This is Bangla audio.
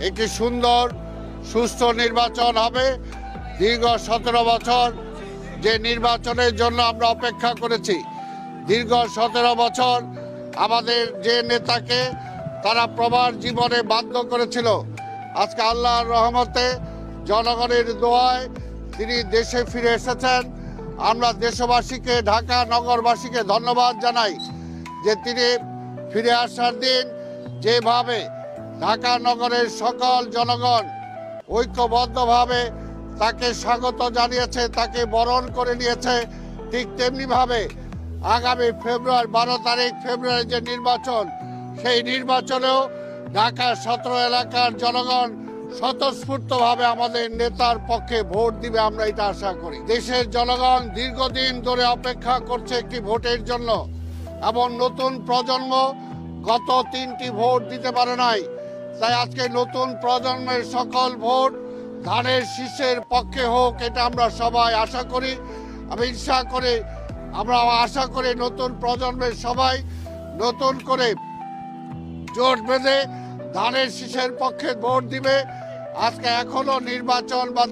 একটি সুন্দর সুস্থ নির্বাচন হবে। দীর্ঘ 17 বছর যে নির্বাচনের জন্য আমরা অপেক্ষা করেছি, দীর্ঘ 17 বছর আমাদের যে নেতাকে তারা প্রবাস জীবনে বাধ্য করেছিল, আজকে আল্লাহর রহমতে জনগণের দোয়ায় তিনি দেশে ফিরে এসেছেন। আমরা দেশবাসীকে, ঢাকা নগরবাসীকে ধন্যবাদ জানাই যে তিনি ফিরে আসার দিন যেভাবে ঢাকা নগরের সকল জনগণ ঐক্যবদ্ধভাবে তাকে স্বাগত জানিয়েছে, তাকে বরণ করে নিয়েছে, ঠিক তেমনিভাবে আগামী 12 তারিখ ফেব্রুয়ারি যে নির্বাচন, সেই নির্বাচনেও ঢাকা 17 এলাকার জনগণ স্বতঃস্ফূর্তভাবে আমাদের নেতার পক্ষে ভোট দিবে, আমরা এটা আশা করি। দেশের জনগণ দীর্ঘদিন ধরে অপেক্ষা করছে একটি ভোটের জন্য, এবং নতুন প্রজন্ম গত 3টি ভোট দিতে পারে নাই। তাই আজকে নতুন প্রজন্মের সকল ভোট ধানের শীষের পক্ষে হোক, এটা আমরা সবাই আশা করি। আমরা আশা করি নতুন প্রজন্মের সবাই নতুন করে জোট বেঁধে ধানের শীষের পক্ষে ভোট দিবে। আজকে এখনো নির্বাচন বা